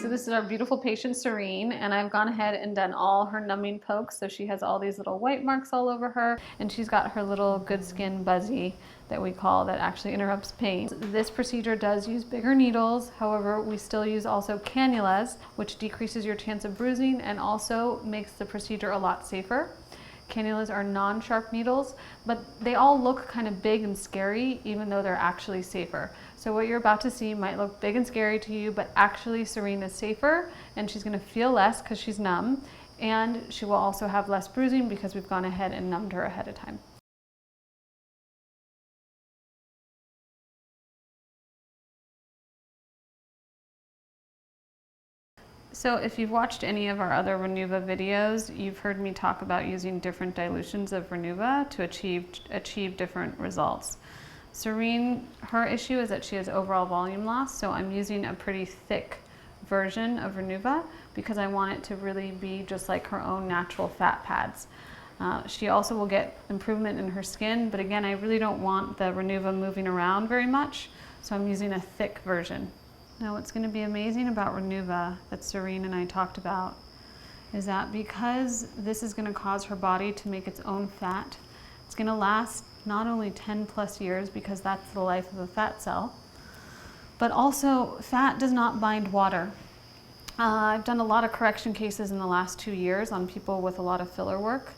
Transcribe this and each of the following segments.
So this is our beautiful patient Serene, and I've gone ahead and done all her numbing pokes. So she has all these little white marks all over her, and she's got her little GoodSkin Buzzy that we call that actually interrupts pain. This procedure does use bigger needles. However, we still use also cannulas, which decreases your chance of bruising and also makes the procedure a lot safer. Cannulas are non-sharp needles, but they all look kind of big and scary, even though they're actually safer. So what you're about to see might look big and scary to you, but actually Serene is safer, and she's gonna feel less because she's numb, and she will also have less bruising because we've gone ahead and numbed her ahead of time. So if you've watched any of our other Renuva videos, you've heard me talk about using different dilutions of Renuva to achieve different results. Serene, her issue is that she has overall volume loss, so I'm using a pretty thick version of Renuva because I want it to really be just like her own natural fat pads. She also will get improvement in her skin, but again, I really don't want the Renuva moving around very much, so I'm using a thick version. Now what's going to be amazing about Renuva that Serene and I talked about is that because this is going to cause her body to make its own fat, it's going to last not only 10 plus years because that's the life of a fat cell, but also fat does not bind water. I've done a lot of correction cases in the last 2 years on people with a lot of filler work,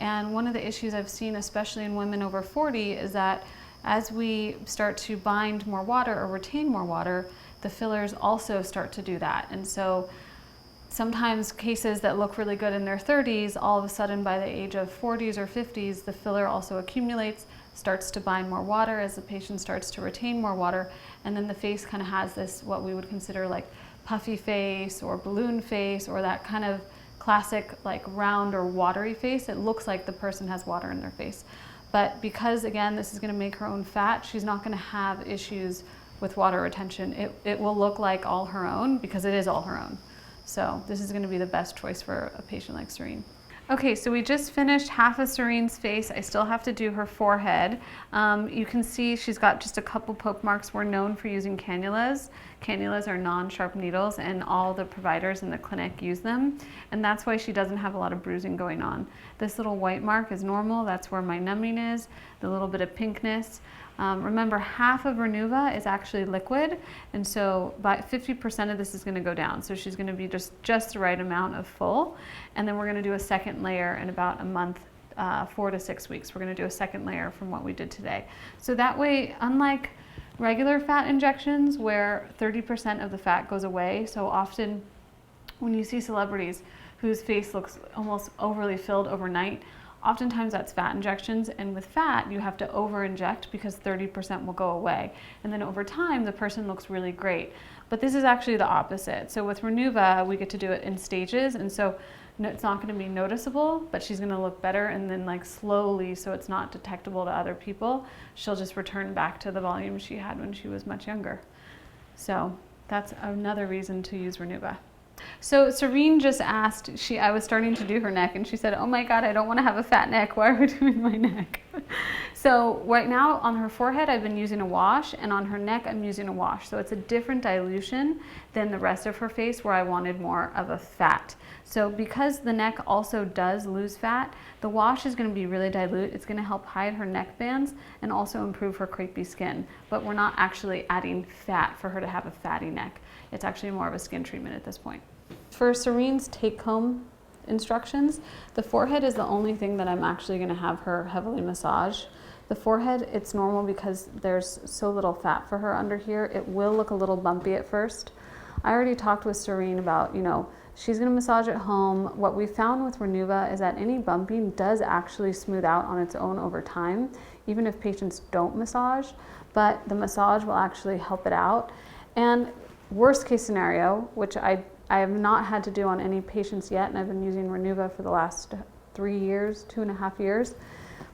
and one of the issues I've seen, especially in women over 40, is that as we start to bind more water or retain more water, the fillers also start to do that. And so sometimes cases that look really good in their 30s, all of a sudden by the age of 40s or 50s, the filler also accumulates, starts to bind more water as the patient starts to retain more water, and then the face kind of has this, what we would consider like puffy face or balloon face, or that kind of classic like round or watery face. It looks like the person has water in their face. But because again, this is going to make her own fat, she's not going to have issues with water retention. It will look like all her own because it is all her own. So this is going to be the best choice for a patient like Serene. Okay, so we just finished half of Serene's face. I still have to do her forehead. You can see she's got just a couple poke marks. We're known for using cannulas. Cannulas are non-sharp needles, and all the providers in the clinic use them. And that's why she doesn't have a lot of bruising going on. This little white mark is normal. That's where my numbing is, the little bit of pinkness. Remember, half of Renuva is actually liquid, and so by 50% of this is going to go down. So she's going to be just the right amount of full, and then we're going to do a second layer in about a month, 4 to 6 weeks. We're going to do a second layer from what we did today. So that way, unlike regular fat injections where 30% of the fat goes away, so often when you see celebrities whose face looks almost overly filled overnight, oftentimes that's fat injections, and with fat you have to over-inject because 30% will go away. And then over time the person looks really great. But this is actually the opposite. So with Renuva we get to do it in stages, and so it's not going to be noticeable, but she's going to look better, and then like slowly, so it's not detectable to other people, she'll just return back to the volume she had when she was much younger. So that's another reason to use Renuva. So Serene just asked, I was starting to do her neck, and she said, oh my God, I don't want to have a fat neck. Why are we doing my neck? So right now on her forehead, I've been using a wash, and on her neck, I'm using a wash. So it's a different dilution than the rest of her face where I wanted more of a fat. So because the neck also does lose fat, the wash is going to be really dilute. It's going to help hide her neck bands and also improve her crepey skin. But we're not actually adding fat for her to have a fatty neck. It's actually more of a skin treatment at this point. For Serene's take-home instructions, the forehead is the only thing that I'm actually going to have her heavily massage. The forehead, it's normal because there's so little fat for her under here. It will look a little bumpy at first. I already talked with Serene about, she's going to massage at home. What we found with Renuva is that any bumping does actually smooth out on its own over time, even if patients don't massage, but the massage will actually help it out. And worst case scenario, which I have not had to do on any patients yet, and I've been using Renuva for the last 3 years, 2.5 years.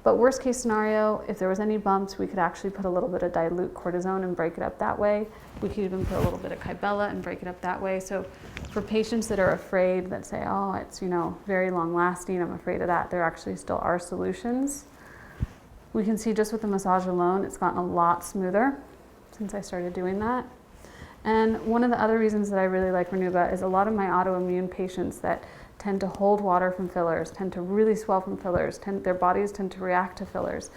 But worst case scenario, if there was any bumps, we could actually put a little bit of dilute cortisone and break it up that way. We could even put a little bit of Kybella and break it up that way. So for patients that are afraid, that say, oh, it's very long lasting, I'm afraid of that, there actually still are solutions. We can see just with the massage alone, it's gotten a lot smoother since I started doing that. And one of the other reasons that I really like Renuva is a lot of my autoimmune patients that tend to hold water from fillers, tend to really swell from fillers, their bodies tend to react to fillers.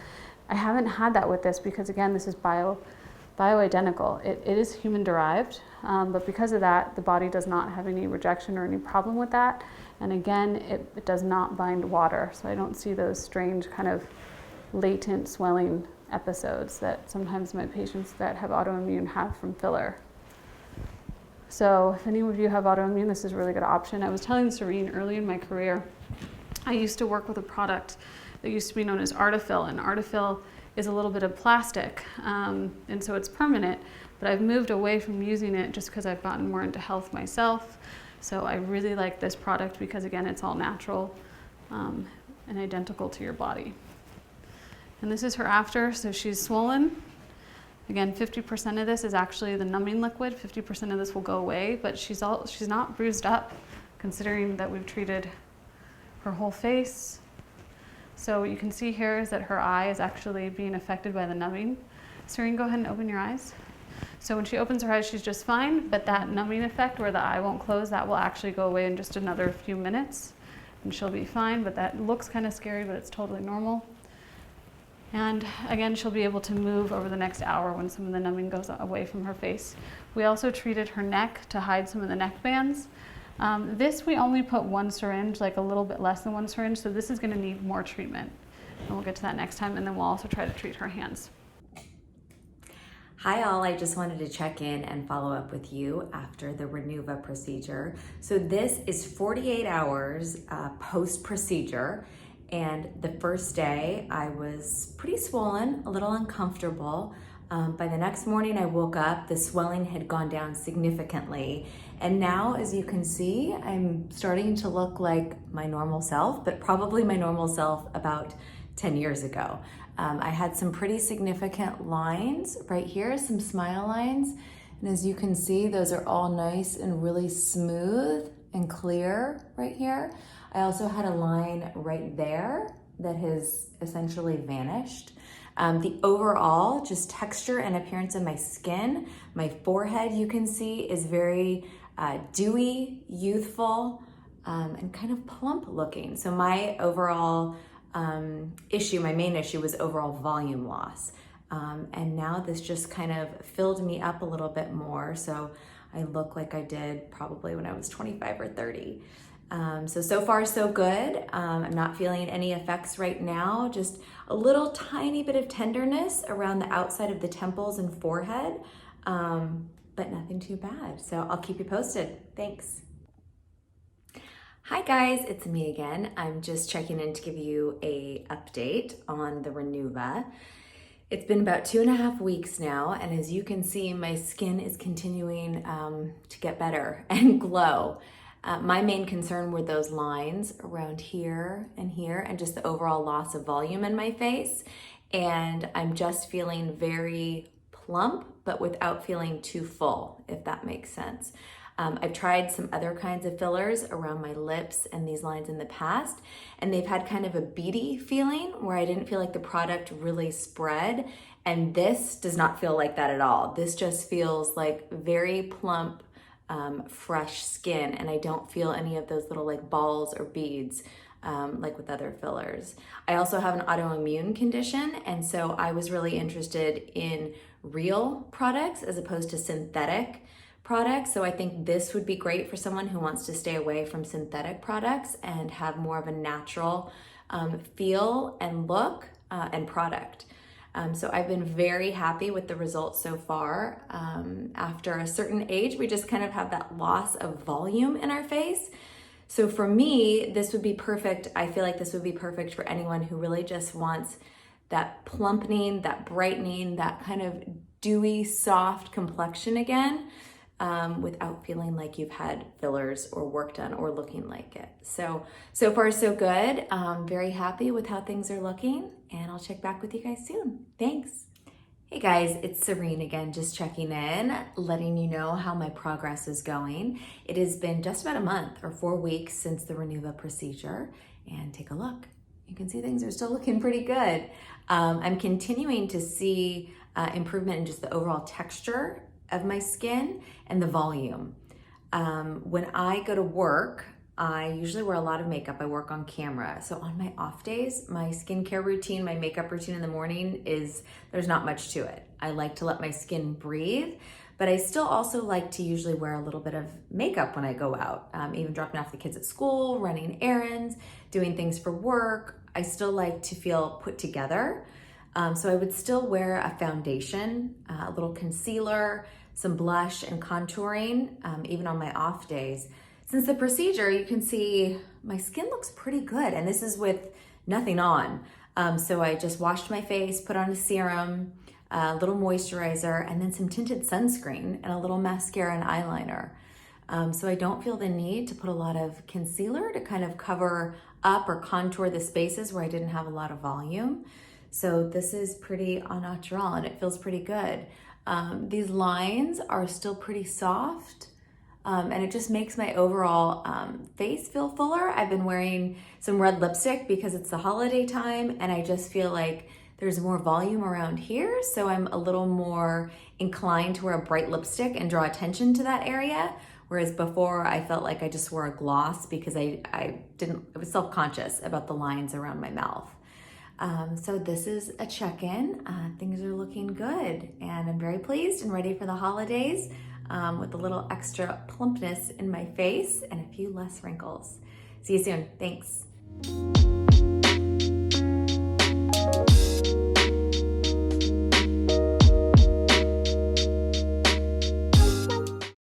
I haven't had that with this because, again, this is bioidentical. It is human derived, but because of that, the body does not have any rejection or any problem with that. And again, it does not bind water. So I don't see those strange kind of latent swelling episodes that sometimes my patients that have autoimmune have from filler. So if any of you have autoimmune, this is a really good option. I was telling Serene early in my career, I used to work with a product that used to be known as Artifil, and Artifil is a little bit of plastic, and so it's permanent, but I've moved away from using it just because I've gotten more into health myself. So I really like this product because, again, it's all natural and identical to your body. And this is her after, so she's swollen. Again, 50% of this is actually the numbing liquid, 50% of this will go away, but she's not bruised up, considering that we've treated her whole face. So what you can see here is that her eye is actually being affected by the numbing. Serene, go ahead and open your eyes. So when she opens her eyes, she's just fine, but that numbing effect where the eye won't close, that will actually go away in just another few minutes, and she'll be fine, but that looks kind of scary, but it's totally normal. And again, she'll be able to move over the next hour when some of the numbing goes away from her face. We also treated her neck to hide some of the neck bands. This we only put one syringe, like a little bit less than one syringe, so this is going to need more treatment. And we'll get to that next time, and then we'll also try to treat her hands. Hi all, I just wanted to check in and follow up with you after the Renuva procedure. So this is 48 hours post-procedure. And the first day I was pretty swollen, a little uncomfortable. By the next morning I woke up, the swelling had gone down significantly. And now, as you can see, I'm starting to look like my normal self, but probably my normal self about 10 years ago. I had some pretty significant lines right here, some smile lines. And as you can see, those are all nice and really smooth and clear right here. I also had a line right there that has essentially vanished. The overall just texture and appearance of my skin, my forehead you can see is very dewy, youthful, and kind of plump looking. So my overall issue, my main issue was overall volume loss. And now this just kind of filled me up a little bit more. So I look like I did probably when I was 25 or 30. So far so good. I'm not feeling any effects right now, just a little tiny bit of tenderness around the outside of the temples and forehead, but nothing too bad. So I'll keep you posted. Thanks. Hi guys, it's me again. I'm just checking in to give you an update on the Renuva. It's been about 2.5 weeks now, and as you can see, my skin is continuing to get better and glow. My main concern were those lines around here, and just the overall loss of volume in my face. And I'm just feeling very plump, but without feeling too full, if that makes sense. I've tried some other kinds of fillers around my lips and these lines in the past, and they've had kind of a beady feeling where I didn't feel like the product really spread. And this does not feel like that at all. This just feels like very plump, fresh skin, and I don't feel any of those little like balls or beads like with other fillers. I also have an autoimmune condition, and so I was really interested in real products as opposed to synthetic products. So I think this would be great for someone who wants to stay away from synthetic products and have more of a natural feel and look and product. So I've been very happy with the results so far. After a certain age, we just kind of have that loss of volume in our face. So for me, this would be perfect. I feel like this would be perfect for anyone who really just wants that plumpening, that brightening, that kind of dewy, soft complexion again, without feeling like you've had fillers or work done or looking like it. So far so good. Very happy with how things are looking, and I'll check back with you guys soon. Thanks. Hey guys, it's Serene again, just checking in, letting you know how my progress is going. It has been just about a month or 4 weeks since the Renuva procedure, and take a look. You can see things are still looking pretty good. I'm continuing to see improvement in just the overall texture of my skin and the volume. When I go to work, I usually wear a lot of makeup. I work on camera. So on my off days, my skincare routine, my makeup routine in the morning there's not much to it. I like to let my skin breathe, but I still also like to usually wear a little bit of makeup when I go out, even dropping off the kids at school, running errands, doing things for work. I still like to feel put together. So I would still wear a foundation, a little concealer, some blush and contouring, even on my off days. Since the procedure, you can see my skin looks pretty good, and this is with nothing on. So I just washed my face, put on a serum, a little moisturizer, and then some tinted sunscreen and a little mascara and eyeliner. So I don't feel the need to put a lot of concealer to kind of cover up or contour the spaces where I didn't have a lot of volume. So this is pretty au naturel, and it feels pretty good. These lines are still pretty soft. And it just makes my overall face feel fuller. I've been wearing some red lipstick because it's the holiday time, and I just feel like there's more volume around here, so I'm a little more inclined to wear a bright lipstick and draw attention to that area, whereas before I felt like I just wore a gloss because I was self-conscious about the lines around my mouth. So this is a check-in. Things are looking good, and I'm very pleased and ready for the holidays. With a little extra plumpness in my face and a few less wrinkles. See you soon. Thanks.